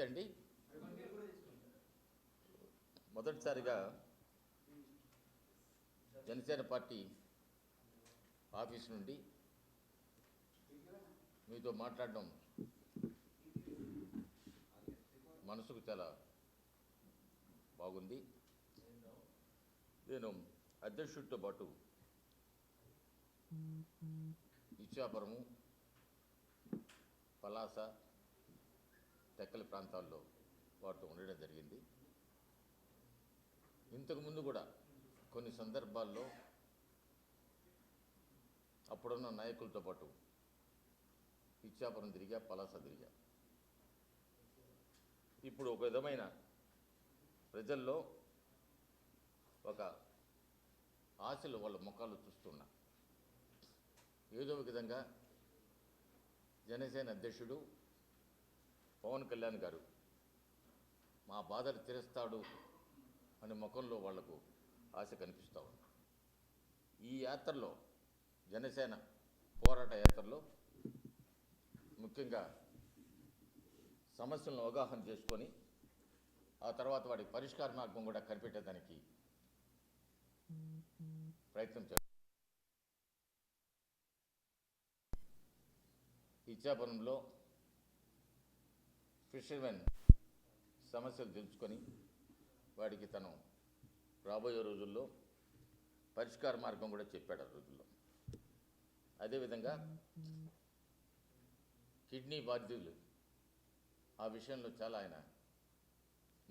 అండి. మొదటిసారిగా Janasena party office నుండి మీతో మాట్లాడడం మనసుకు చాలా బాగుంది. నేను అధ్యక్షుడితో పాటు ఇచ్చాపురము, పలాస, టెక్కలి ప్రాంతాల్లో వాటితో ఉండడం జరిగింది. ఇంతకుముందు కూడా కొన్ని సందర్భాల్లో అప్పుడున్న నాయకులతో పాటు ఇచ్చాపురం తిరిగా, పలాస తిరిగా. ఇప్పుడు ఒక విధమైన ప్రజల్లో ఒక ఆశలు వాళ్ళ ముఖాలు చూస్తున్నా. ఏదో ఒక విధంగా జనసేన అధ్యక్షుడు పవన్ కళ్యాణ్ గారు మా బాధలు తీరుస్తాడు అనే ముఖంలో వాళ్లకు ఆశ కనిపిస్తూ ఉంది. ఈ యాత్రలో, జనసేన పోరాట యాత్రలో ముఖ్యంగా సమస్యలను అవగాహన చేసుకొని ఆ తర్వాత వాటి పరిష్కార మార్గం కూడా కనిపెట్టేదానికి ప్రయత్నం చేస్తారు. ఇచ్చాపురంలో ఫిషర్మెన్ సమస్యలు తెలుసుకొని వాడికి తను రాబోయే రోజుల్లో పరిష్కార మార్గం కూడా చెప్పాడు. ఆ రోజుల్లో అదేవిధంగా కిడ్నీ బాధితులు ఆ విషయంలో చాలా ఆయన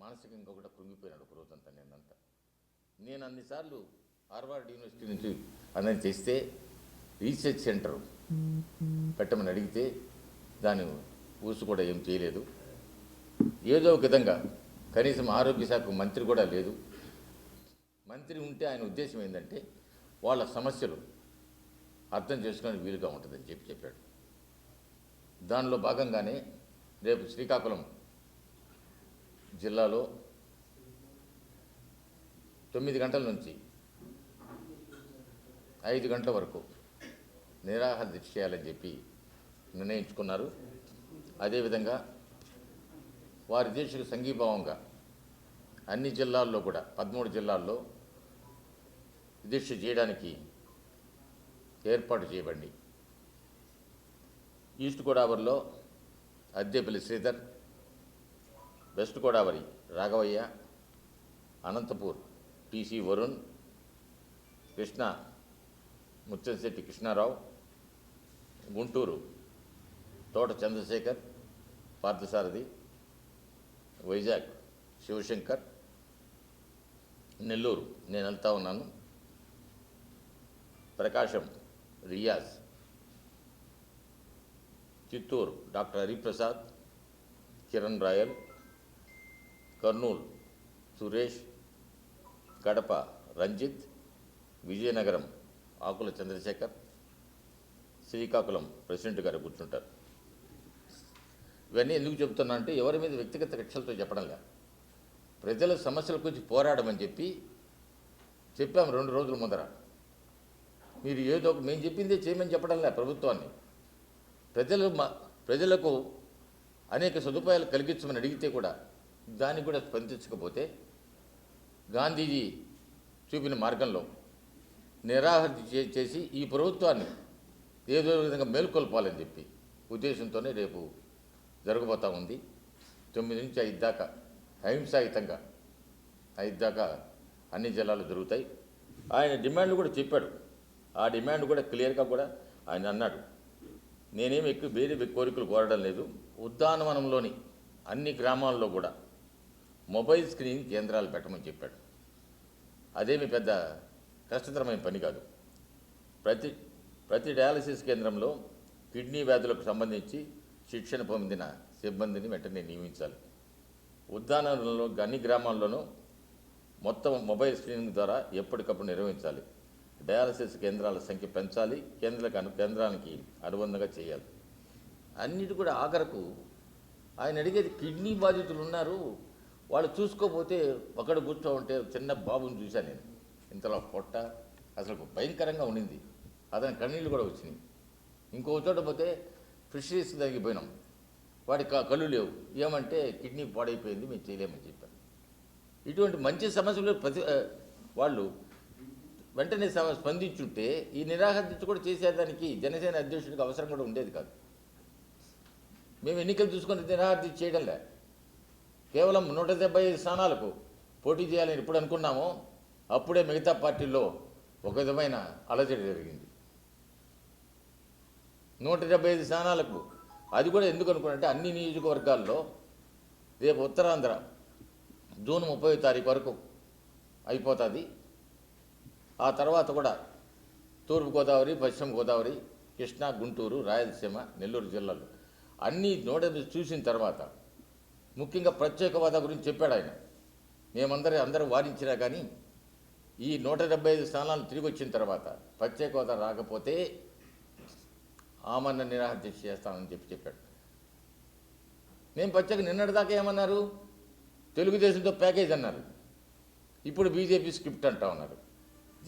మానసికంగా కూడా కృంగిపోయినాడు. ఒక రోజంతా నేను అన్నిసార్లు హార్వర్డ్ యూనివర్సిటీ నుంచి అన్నది చేస్తే రీసెర్చ్ సెంటర్ పెట్టమని అడిగితే దాని ఊసు కూడా ఏం చేయలేదు. ఏదో ఒక విధంగా కనీసం ఆరోగ్య శాఖ మంత్రి కూడా లేదు. మంత్రి ఉంటే ఆయన ఉద్దేశం ఏంటంటే వాళ్ళ సమస్యలు అర్థం చేసుకోవడానికి వీలుగా ఉంటుందని చెప్పాడు. దానిలో భాగంగానే రేపు శ్రీకాకుళం జిల్లాలో 9 గంటల నుంచి 5 గంటల వరకు నిరాహార దీక్ష చేయాలని చెప్పి నిర్ణయించుకున్నారు. అదేవిధంగా వారి దీక్షకు సంఘీభావంగా అన్ని జిల్లాల్లో కూడా 13 జిల్లాల్లో దీక్ష చేయడానికి ఏర్పాటు చేయబడి ఈస్ట్ గోదావరిలో అద్దేపల్లి శ్రీధర్, వెస్ట్ గోదావరి రాఘవయ్య, అనంతపూర్ టీసీ వరుణ్, కృష్ణా ముత్తంశెట్టి కృష్ణారావు, గుంటూరు తోట చంద్రశేఖర్, పార్థసారథి, వైజాగ్ శివశంకర్, నెల్లూరు నేను వెళ్తా ఉన్నాను, ప్రకాశం రియాజ్, చిత్తూరు డాక్టర్ హరిప్రసాద్, కిరణ్ రాయల్, కర్నూలు సురేష్, కడప రంజిత్, విజయనగరం ఆకుల చంద్రశేఖర్, శ్రీకాకుళం ప్రెసిడెంట్ గారు కూర్చుంటారు. ఇవన్నీ ఎందుకు చెబుతున్నా అంటే ఎవరి మీద వ్యక్తిగత కక్షలతో చెప్పడం లేదు. ప్రజల సమస్యల గురించి పోరాడమని చెప్పాము 2 రోజుల ముందర. మీరు ఏదో మేము చెప్పిందే చేయమని చెప్పడం లే. ప్రభుత్వాన్ని ప్రజలకు అనేక సదుపాయాలు కలిగించమని అడిగితే కూడా దానికి కూడా స్పందించకపోతే గాంధీజీ చూపిన మార్గంలో నిరాహార చేసి ఈ ప్రభుత్వాన్ని ఏదో విధంగా మేల్కొల్పాలని చెప్పి ఉద్దేశంతోనే రేపు జరగబోతూ ఉంది. 9 నుంచి 5 దాకా అహింసాయుతంగా 5 దాకా అన్ని జిల్లాలు జరుగుతాయి. ఆయన డిమాండ్లు కూడా చెప్పాడు. ఆ డిమాండ్ కూడా క్లియర్గా కూడా ఆయన అన్నాడు, నేనేమి వేరే కోరికలు కోరడం లేదు. ఉద్యానవనంలోని అన్ని గ్రామాల్లో కూడా మొబైల్ స్క్రీనింగ్ కేంద్రాలు పెట్టమని చెప్పాడు. అదేమి పెద్ద కష్టతరమైన పని కాదు. ప్రతి డయాలసిస్ కేంద్రంలో కిడ్నీ వ్యాధులకు సంబంధించి శిక్షణ పొందిన సిబ్బందిని వెంటనే నియమించాలి. ఉద్యానవనంలో అన్ని గ్రామాల్లోనూ మొత్తం మొబైల్ స్క్రీనింగ్ ద్వారా ఎప్పటికప్పుడు నిర్వహించాలి. డయాలసిస్ కేంద్రాల సంఖ్య పెంచాలి. కేంద్రానికి అనుబంధంగా చేయాలి. అన్నిటి కూడా ఆఖరకు ఆయన అడిగేది కిడ్నీ బాధితులు ఉన్నారు, వాళ్ళు చూసుకోకపోతే ఒకడు కూర్చోంటే చిన్న బాబుని చూశాను నేను. ఇంతలో పొట్ట అసలు భయంకరంగా ఉండింది. అతని కన్నీళ్ళు కూడా వచ్చినాయి. ఇంకో చోట పోతే ఫిషరీస్ దగ్గరికి పోయినాం. వాడి కళ్ళు లేవు, ఏమంటే కిడ్నీ పాడైపోయింది, మేము చేయలేమని చెప్పారు. ఇటువంటి మంచి సమస్యలు వాళ్ళు వెంటనే స్పందించుంటే ఈ నిరాహార దీక్ష కూడా చేసేదానికి జనసేన అధ్యక్షుడికి అవసరం కూడా ఉండేది కాదు. మేము ఎన్నికలు చూసుకొని నిరాహార దీక్ష చేయడంలే, కేవలం 175 స్థానాలకు పోటీ చేయాలని ఎప్పుడు అనుకున్నామో అప్పుడే మిగతా పార్టీల్లో ఒక విధమైన అలజడి జరిగింది. 175 స్థానాలకు, అది కూడా ఎందుకు అనుకున్నారంటే అన్ని నియోజకవర్గాల్లో రేపు ఉత్తరాంధ్ర జూన్ 30వ తారీఖు వరకు అయిపోతుంది. ఆ తర్వాత కూడా తూర్పుగోదావరి, పశ్చిమ గోదావరి, కృష్ణా, గుంటూరు, రాయలసీమ, నెల్లూరు జిల్లాలు అన్నీ చూసిన తర్వాత ముఖ్యంగా ప్రత్యేక హోదా గురించి చెప్పాడు ఆయన. అందరూ వారించినా కానీ ఈ 175 స్థానాలు తిరిగి వచ్చిన తర్వాత ప్రత్యేక హోదా రాకపోతే ఆమరణ నిరాహార దీక్ష చేస్తానని చెప్పాడు. నేను నిన్నటిదాకా ఏమన్నారు, తెలుగుదేశంతో ప్యాకేజ్ అన్నారు, ఇప్పుడు బీజేపీ స్క్రిప్ట్ అంటా ఉన్నారు.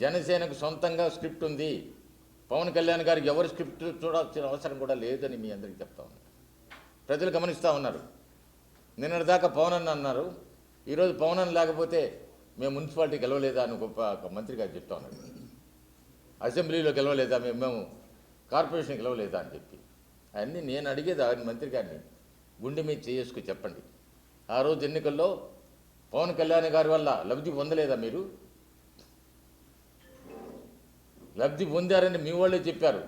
జనసేనకు సొంతంగా స్క్రిప్ట్ ఉంది, పవన్ కళ్యాణ్ గారికి ఎవరు స్క్రిప్ట్ చూడాల్సిన అవసరం కూడా లేదని మీ అందరికీ చెప్తా ఉన్నారు. ప్రజలు గమనిస్తూ ఉన్నారు. నిన్నటిదాకా పవన్ అన్న అన్నారు, ఈరోజు పవన్ అన్న లేకపోతే మేము మున్సిపాలిటీ గెలవలేదా అని గొప్ప మంత్రి గారు చెప్తా ఉన్నారు. అసెంబ్లీలో గెలవలేదా, మేము కార్పొరేషన్ గెలవలేదా అని చెప్పి. అవన్నీ నేను అడిగేది ఆయన మంత్రి గారిని, గుండె మీద చేసుకు చెప్పండి, ఆ రోజు ఎన్నికల్లో పవన్ కళ్యాణ్ గారి వల్ల లబ్ధి పొందలేదా మీరు? లబ్ధి పొందారని మీ వాళ్ళే చెప్పారు.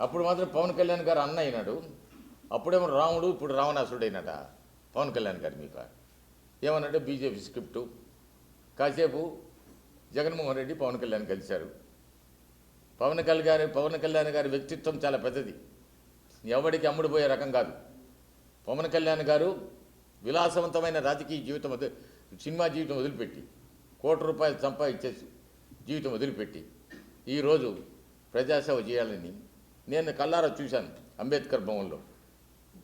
అప్పుడు మాత్రం పవన్ కళ్యాణ్ గారు అన్న అయినాడు, అప్పుడేమో రాముడు, ఇప్పుడు రావణాసుడు అయినాడ పవన్ కళ్యాణ్ గారు. మీకు ఏమన్నాడు, బీజేపీ స్క్రిప్టు. కాసేపు జగన్మోహన్ రెడ్డి పవన్ కళ్యాణ్ కలిశారు. పవన్ కళ్యాణ్ గారి వ్యక్తిత్వం చాలా పెద్దది, ఎవడికి అమ్ముడుపోయే రకం కాదు. పవన్ కళ్యాణ్ గారు విలాసవంతమైన రాజకీయ జీవితం సినిమా జీవితం వదిలిపెట్టి, ₹1 సంపాదించేసి జీవితం వదిలిపెట్టి ఈరోజు ప్రజాసేవ చేయాలని నేను కల్లారా చూశాను. అంబేద్కర్ భవన్లో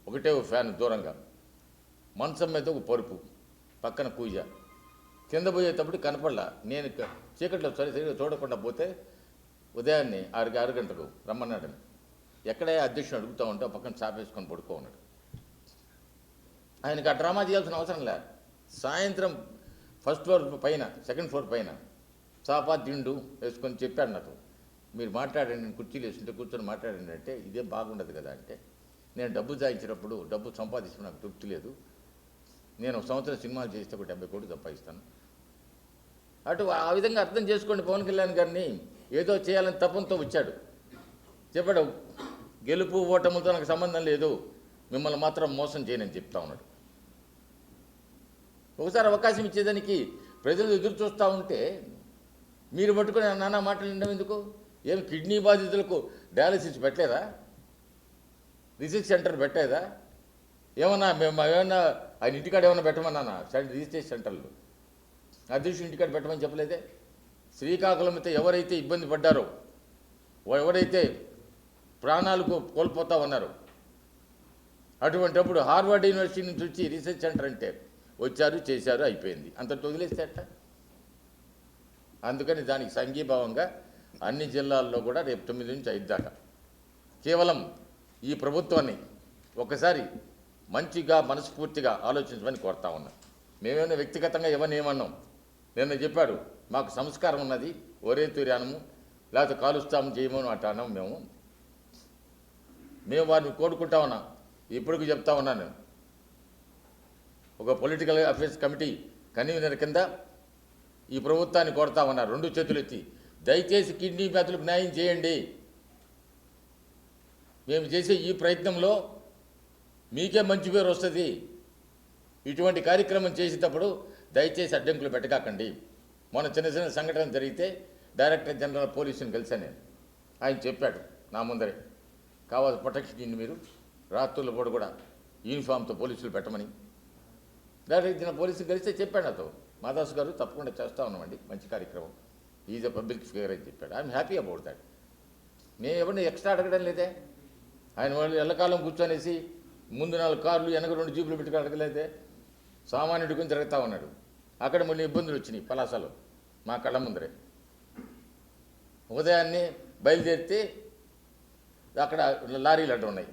ఒకటే ఫ్యాన్ దూరంగా, మంచం మీద ఒక పరుపు, పక్కన కూజ, కింద పోయేటప్పుడు కనపడలా. నేను చీకట్లో సరిగ్గా చూడకుండా పోతే ఉదయాన్నే 6 గంటలకు రమ్మన్నాడని ఎక్కడే అధ్యక్షుడు అడుగుతూ ఉంటే పక్కన చాపేసుకొని పడుకో ఉన్నాడు. ఆయనకి ఆ డ్రామా చేయాల్సిన అవసరం లే. సాయంత్రం ఫస్ట్ ఫ్లోర్ పైన, సెకండ్ ఫ్లోర్ పైన చాపా దిండు వేసుకొని చెప్పాడు నాతో, మీరు మాట్లాడండి, నేను కుర్చీలు వేస్తుంటే కూర్చొని మాట్లాడండి అంటే, ఇదే బాగుండదు కదా అంటే, నేను డబ్బు జాయించినప్పుడు డబ్బు సంపాదించిన నాకు తృప్తి లేదు, నేను ఒక సంవత్సరం సినిమాలు చేస్తే ఒక 70 కోట్లు సంపాదిస్తాను. ఆ విధంగా అర్థం చేసుకోండి. పవన్ కళ్యాణ్ గారిని ఏదో చేయాలని తపంతో వచ్చాడు, చెప్పాడు గెలుపు ఓటములతో నాకు సంబంధం లేదు, మిమ్మల్ని మాత్రం మోసం చేయనని చెప్తా ఉన్నాడు. ఒకసారి అవకాశం ఇచ్చేదానికి ప్రజలు ఎదురు చూస్తూ ఉంటే మీరు పట్టుకుని నానా మాట్లాడడం ఎందుకు? ఏమి కిడ్నీ బాధితులకు డయాలసిస్ పెట్టలేదా? రీసెర్చ్ సెంటర్ పెట్టలేదా? ఏమన్నా ఆయన ఇంటికాడ ఏమన్నా పెట్టమన్నా రీసెర్చ్ సెంటర్లు అధ్యక్షుడు ఇంటికాడ పెట్టమని చెప్పలేదే? శ్రీకాకుళంతో ఎవరైతే ఇబ్బంది పడ్డారో, ఎవరైతే ప్రాణాలకు కోల్పోతా ఉన్నారో, అటువంటిప్పుడు హార్వర్డ్ యూనివర్సిటీ నుంచి వచ్చి రీసెర్చ్ సెంటర్ అంటే వచ్చారు, చేశారు, అయిపోయింది, అంతటి వదిలేస్తే అట్ట. అందుకని దానికి సంఘీభావంగా అన్ని జిల్లాల్లో కూడా రేపు 9 నుంచి 5 దాకా కేవలం ఈ ప్రభుత్వాన్ని ఒకసారి మంచిగా మనస్ఫూర్తిగా ఆలోచించమని కోరుతా ఉన్నాం. మేమేమైనా వ్యక్తిగతంగా ఎవరిని ఏమన్నాం? నిన్న చెప్పాడు, మాకు సంస్కారం ఉన్నది, ఒరే తూర్యానము లేకపోతే కాలుస్తాము చేయమని అట్లా అన్నాము. మేము వారిని కోరుకుంటా ఉన్నాం. ఇప్పటికి చెప్తా ఉన్నాను, ఒక పొలిటికల్ అఫేర్స్ కమిటీ కన్వీనర్ కింద ఈ ప్రభుత్వాన్ని కోరుతా ఉన్నారు, 2 చేతులు ఎత్తి, దయచేసి కిడ్నీ వ్యాధులకు న్యాయం చేయండి. మేము చేసే ఈ ప్రయత్నంలో మీకే మంచి పేరు వస్తుంది. ఇటువంటి కార్యక్రమం చేసేటప్పుడు దయచేసి అడ్డంకులు పెట్టకాకండి. మొన్న చిన్న సంఘటన జరిగితే డైరెక్టర్ జనరల్ పోలీసుని కలిశాను నేను, ఆయన చెప్పాడు నా ముందరే, కావాలి ప్రొటెక్షన్ ఇన్ని మీరు రాత్రుల పూట కూడా యూనిఫామ్తో పోలీసులు పెట్టమని. డైరెక్టర్ జనరల్ పోలీసులు కలిస్తే చెప్పాడు నాతో, మాదాస్ గారు తప్పకుండా చేస్తూ ఉన్నామండి, మంచి కార్యక్రమం, ఈజ్ ఎ పబ్లిక్ ఫిగర్ అని చెప్పాడు. I'm happy about that. మేము ఎవరిని ఎక్స్ట్రా అడగడం లేదే. ఆయన వాళ్ళు ఎల్లకాలం కూర్చొనేసి ముందు 4 కార్లు వెనక 2 జీపులు పెట్టుకుని అడగలేదే. సామాన్యుడి గురించి తిరుగుతూ ఉన్నాడు. అక్కడ మళ్ళీ ఇబ్బందులు వచ్చినాయి పలాసలో మా కళ్ళ ముందరే. ఉదయాన్నే బయలుదేరితే అక్కడ లారీలు అడ్డు ఉన్నాయి,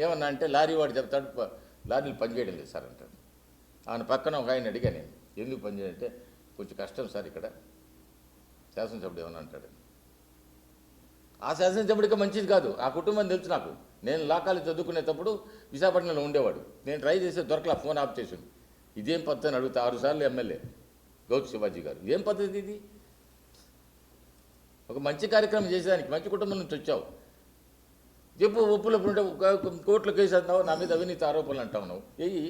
ఏమన్నా అంటే లారీ వాడు చెప్తాడు లారీలు పనిచేయడం లేదు సార్ అంటాడు. ఆయన పక్కన ఒక ఆయన అడిగా నేను, ఎందుకు పనిచేయాలంటే కొంచెం కష్టం సార్ ఇక్కడ శాసనసభ్యుడు ఏమన్నా అంటాడు. ఆ శాసనసభ్యుడికి మంచిది కాదు, ఆ కుటుంబం తెలుసు నాకు. నేను లా కాలేజ్ చదువుకునేటప్పుడు విశాఖపట్నంలో ఉండేవాడు. నేను ట్రై చేస్తే దొరకలా, ఫోన్ ఆఫ్ చేసిండు. ఇదేం పద్ధతి అని అడుగుతా 6 సార్లు ఎమ్మెల్యే గౌతు శివాజీ గారు. ఇదేం పద్ధతి ఇది? ఒక మంచి కార్యక్రమం చేసేదానికి మంచి కుటుంబం నుంచి వచ్చావు, చెప్పు. ఒప్పులు ఉంటే కోర్టులో కేసు అంటావు, నా మీద అవినీతి ఆరోపణలు అంటావు నువ్వు. ఏయి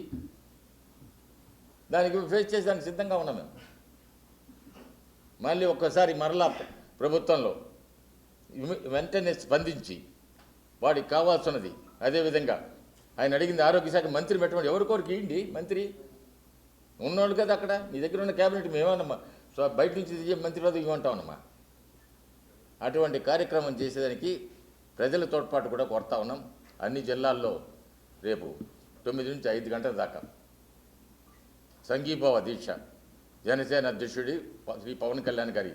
దానికి ఫేస్ చేసేదానికి సిద్ధంగా ఉన్నాం మేము. మళ్ళీ ఒక్కసారి మరలా ప్రభుత్వంలో వెంటనే స్పందించి వాడికి కావాల్సినది, అదేవిధంగా ఆయన అడిగింది ఆరోగ్య శాఖ మంత్రి పెట్టమని. ఎవరి కోరిక ఇవ్వండి, మంత్రి ఉన్నోళ్ళు కదా అక్కడ. మీ దగ్గర ఉన్న క్యాబినెట్ మేమన్నమ్మా బయట నుంచి మంత్రి పదవి ఇవ్వమంటామన్నమ్మా. అటువంటి కార్యక్రమం చేసేదానికి ప్రజల తోడ్పాటు కూడా కోరుతా ఉన్నాం. అన్ని జిల్లాల్లో రేపు 9 నుంచి 5 గంటల దాకా సంఘీభావ దీక్ష జనసేన అధ్యక్షుడి శ్రీ పవన్ కళ్యాణ్ గారి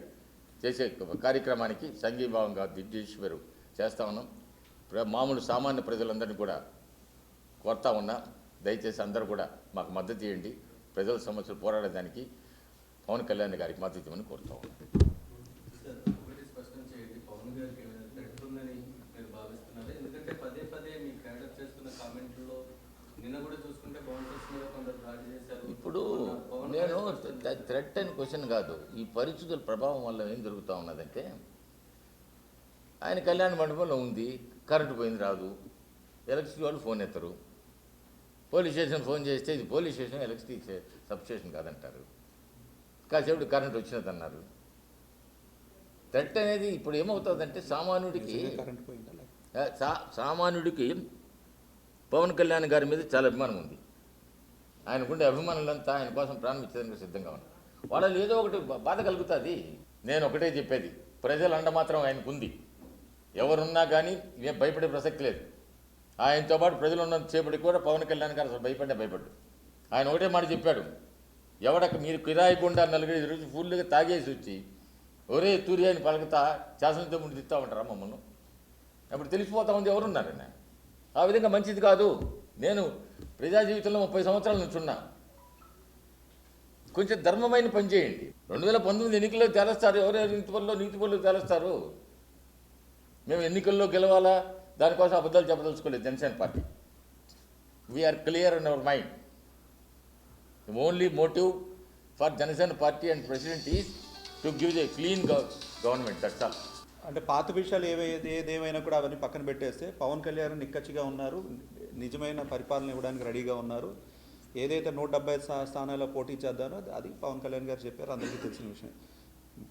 చేసే కార్యక్రమానికి సంఘీభావంగా దీక్ష పేరు చేస్తూ ఉన్నాం. మామూలు సామాన్య ప్రజలందరినీ కూడా కోరుతా ఉన్నా, దయచేసి అందరూ కూడా మాకు మద్దతు చేయండి. ప్రజల సమస్యలు పోరాడడానికి పవన్ కళ్యాణ్ గారికి మద్దతు ఇవ్వమని కోరుతా ఉన్నాం. ఇప్పుడు నేను థ్రెట్ అని క్వశ్చన్ కాదు, ఈ పరిస్థితుల ప్రభావం వల్ల ఏం జరుగుతూ ఉన్నదంటే, ఆయన కళ్యాణ మండపంలో ఉంది, కరెంటు పోయింది రాదు, ఎలక్ట్రిసిటీ వాళ్ళు ఫోన్ ఎత్తరు, పోలీస్ స్టేషన్ ఫోన్ చేస్తే ఇది police station electricity sub station కాదంటారు, కాసేపు కరెంట్ వచ్చినదన్నారు. థ్రెట్ అనేది ఇప్పుడు ఏమవుతుందంటే సామాన్యుడికి పవన్ కళ్యాణ్ గారి మీద చాలా అభిమానం ఉంది. ఆయనకుండే అభిమానులంతా ఆయన కోసం ప్రాణం ఇచ్చేదానికి సిద్ధంగా ఉన్నారు. వాళ్ళలో ఏదో ఒకటి బాధ కలుగుతుంది. నేను ఒకటే చెప్పేది, ప్రజల అండ మాత్రం ఆయనకు ఉంది. ఎవరున్నా కానీ ఏం భయపడే ప్రసక్తి లేదు. ఆయనతో పాటు ప్రజలు ఉన్నంతసేపటికి కూడా పవన్ కళ్యాణ్ గారు అసలు భయపడ్డాడు. ఆయన ఒకటే మాట చెప్పాడు, ఎవడక మీరు కిరాయి గుండా 4-5 రోజులు ఫుల్గా తాగేసి వచ్చి ఒరే తూరి అని పలుకుతా శాసనసభ్యుడు తిత్తా ఉంటారా మమ్మల్ని? అప్పుడు తెలిసిపోతా ఉంది ఎవరున్నారని. ఆ విధంగా మంచిది కాదు. నేను ప్రజా జీవితంలో 30 సంవత్సరాల నుంచి ఉన్నా. కొంచెం ధర్మమైన పని చేయండి. 2019 ఎన్నికల్లో తేలుస్తారు, ఎవరెవరు నీతి పనులు తేలుస్తారు. మేము ఎన్నికల్లో గెలవాలా, దానికోసం అబద్ధాలు చెప్పదలుచుకోలేదు Janasena party. We are clear in our mind. The only motive for Janasena party and president is to give the clean government, that's all. అంటే పాత విషయాలు ఏదేమైనా కూడా అవన్నీ పక్కన పెట్టేస్తే పవన్ కళ్యాణ్ నిక్కచ్చిగా ఉన్నారు, నిజమైన పరిపాలన ఇవ్వడానికి రెడీగా ఉన్నారు. ఏదైతే 170 స్థానాల్లో పోటీ చేద్దానో అది పవన్ కళ్యాణ్ గారు చెప్పారు, అందరికీ తెలిసిన విషయం.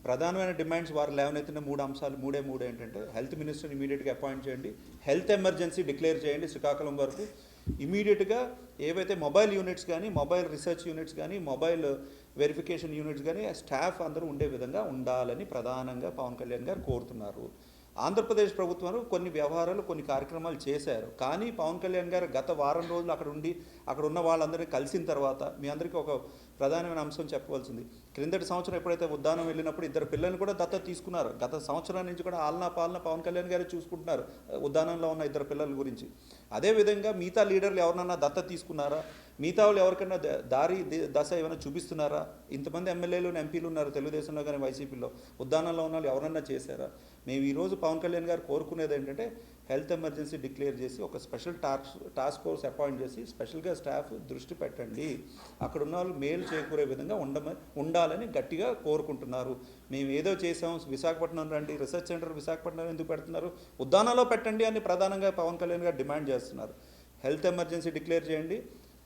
ప్రధానమైన డిమాండ్స్ వారు లేవనెత్తిన 3 అంశాలు మూడే ఏంటంటే, హెల్త్ మినిస్టర్ని ఇమీడియట్గా అపాయింట్ చేయండి, హెల్త్ ఎమర్జెన్సీ డిక్లేర్ చేయండి శ్రీకాకుళం వరకు, ఇమీడియట్గా ఏవైతే మొబైల్ యూనిట్స్ కానీ, మొబైల్ రీసెర్చ్ యూనిట్స్ కానీ, మొబైల్ వెరిఫికేషన్ యూనిట్స్ కానీ స్టాఫ్ అందరూ ఉండే విధంగా ఉండాలని ప్రధానంగా పవన్ కళ్యాణ్ గారు కోరుతున్నారు. ఆంధ్రప్రదేశ్ ప్రభుత్వం కొన్ని వ్యవహారాలు, కొన్ని కార్యక్రమాలు చేశారు. కానీ పవన్ కళ్యాణ్ గారు గత వారం రోజులు అక్కడ ఉండి అక్కడ ఉన్న వాళ్ళందరినీ కలిసిన తర్వాత మీ అందరికీ ఒక ప్రధానమైన అంశం చెప్పవలసింది. క్రిందటి సంవత్సరం ఎప్పుడైతే ఉద్దానం వెళ్ళినప్పుడు 2 పిల్లల్ని కూడా దత్తత తీసుకున్నారు. గత సంవత్సరం నుంచి కూడా ఆలనా పాలన పవన్ కళ్యాణ్ గారు చూసుకుంటున్నారు ఉద్దానంలో ఉన్న 2 పిల్లల గురించి. అదేవిధంగా మిగతా లీడర్లు ఎవరన్నా దత్తత తీసుకున్నారా? మిగతా వాళ్ళు ఎవరికైనా దారి దశ ఏమైనా చూపిస్తున్నారా? ఇంతమంది ఎమ్మెల్యేలు ఎంపీలు ఉన్నారు తెలుగుదేశంలో కానీ వైసీపీలో, ఉద్దానంలో ఉన్న వాళ్ళు ఎవరన్నా చేశారా? మేము ఈరోజు పవన్ కళ్యాణ్ గారు కోరుకునేది ఏంటంటే, హెల్త్ ఎమర్జెన్సీ డిక్లేర్ చేసి ఒక స్పెషల్ టాస్క్ ఫోర్స్ అపాయింట్ చేసి స్పెషల్గా స్టాఫ్ దృష్టి పెట్టండి, అక్కడ ఉన్న వాళ్ళు మేలు చేకూరే విధంగా ఉండాలని గట్టిగా కోరుకుంటున్నారు. మేము ఏదో చేసాం, విశాఖపట్నం రండి, రీసెర్చ్ సెంటర్ విశాఖపట్నం ఎందుకు పెడుతున్నారు, ఉద్దానంలో పెట్టండి అని ప్రధానంగా పవన్ కళ్యాణ్ గారు డిమాండ్ చేస్తున్నారు. హెల్త్ ఎమర్జెన్సీ డిక్లేర్ చేయండి,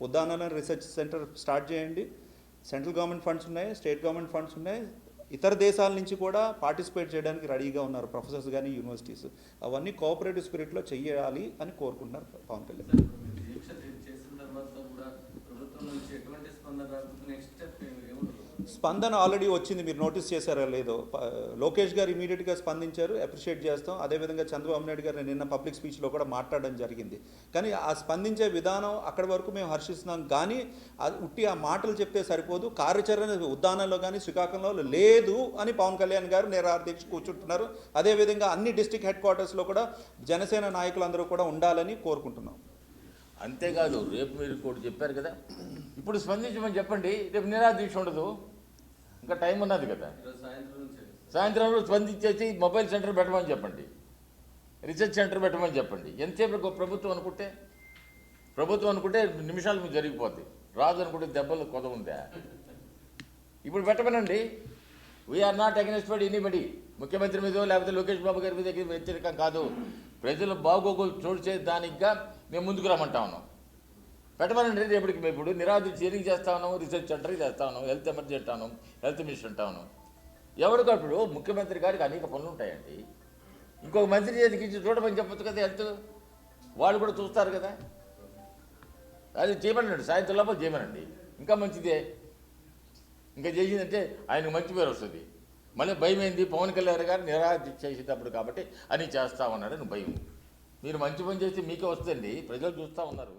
ఉద్దానంలో రీసెర్చ్ సెంటర్ స్టార్ట్ చేయండి. సెంట్రల్ గవర్నమెంట్ ఫండ్స్ ఉన్నాయి, స్టేట్ గవర్నమెంట్ ఫండ్స్ ఉన్నాయి, ఇతర దేశాల నుంచి కూడా పార్టిసిపేట్ చేయడానికి రెడీగా ఉన్నారు ప్రొఫెసర్స్ కానీ యూనివర్సిటీస్. అవన్నీ కోఆపరేటివ్ స్పిరిట్లో చెయ్యాలి అని కోరుకుంటున్నారు పవన్ కళ్యాణ్. స్పందన ఆల్రెడీ వచ్చింది, మీరు నోటీస్ చేశారా లేదో. లోకేష్ గారు ఇమీడియట్గా స్పందించారు, అప్రిషియేట్ చేస్తాం. అదేవిధంగా చంద్రబాబు నాయుడు గారు నిన్న పబ్లిక్ స్పీచ్లో కూడా మాట్లాడడం జరిగింది. కానీ ఆ స్పందించే విధానం అక్కడి వరకు మేము హర్షిస్తున్నాం. కానీ ఉట్టి ఆ మాటలు చెప్తే సరిపోదు, కార్యాచరణ ఉద్దానంలో కానీ శ్రీకాకుళంలో లేదు అని పవన్ కళ్యాణ్ గారు నిరాదీక్ష కూర్చుంటున్నారు. అదేవిధంగా అన్ని డిస్ట్రిక్ట్ హెడ్ క్వార్టర్స్లో కూడా జనసేన నాయకులందరూ కూడా ఉండాలని కోరుకుంటున్నాం. అంతేకాదు రేపు మీరు కూడా చెప్పారు కదా, ఇప్పుడు స్పందించమని చెప్పండి, రేపు నిరాదీక్ష ఉండదు, ఇంకా టైం ఉన్నది కదా. సాయంత్రంలో స్పందించేసి మొబైల్ సెంటర్ పెట్టమని చెప్పండి, రీసెర్చ్ సెంటర్ పెట్టమని చెప్పండి. ఎంతసేపు ప్రభుత్వం అనుకుంటే నిమిషాలు మీకు జరిగిపోద్ది, రాదు అనుకుంటే దెబ్బలు కొద ఉందా. ఇప్పుడు పెట్టమనండి. We are not against anybody. ముఖ్యమంత్రి మీద లేకపోతే లోకేష్ బాబు గారి మీద వ్యతిరేకం కాదు. ప్రజల బాగోగులు చూసే దానిగా మేము ముందుకు రమ్మంటా ఉన్నాం. పెట్టమనండి. రేపటికి మేము ఇప్పుడు నిరాదీక్ష ఎన్నిక చేస్తా ఉన్నాము, రీసెర్చ్ సెంటర్కి చేస్తా ఉన్నాం, హెల్త్ ఎమర్జెన్సీ అంటాను, హెల్త్ మినిస్టర్ అంటా ఉన్నాం. ఎవరికప్పుడు ముఖ్యమంత్రి గారికి అనేక పనులు ఉంటాయండి. ఇంకొక మంత్రి చేతికి ఇచ్చి చూడమని చెప్పొచ్చు కదా, హెల్త్ వాళ్ళు కూడా చూస్తారు కదా. అది చేయమనండి, సాయంత్రం లోపల చేయమనండి, ఇంకా మంచిదే. ఇంకా చేసిందంటే ఆయనకు మంచి పేరు వస్తుంది. మళ్ళీ భయం ఏంది, పవన్ కళ్యాణ్ గారు నిరాదీక్ష చేసేటప్పుడు కాబట్టి అని చేస్తా ఉన్నాడని భయం. మీరు మంచి పని చేస్తే మీకే వస్తుంది, ప్రజలు చూస్తూ ఉన్నారు.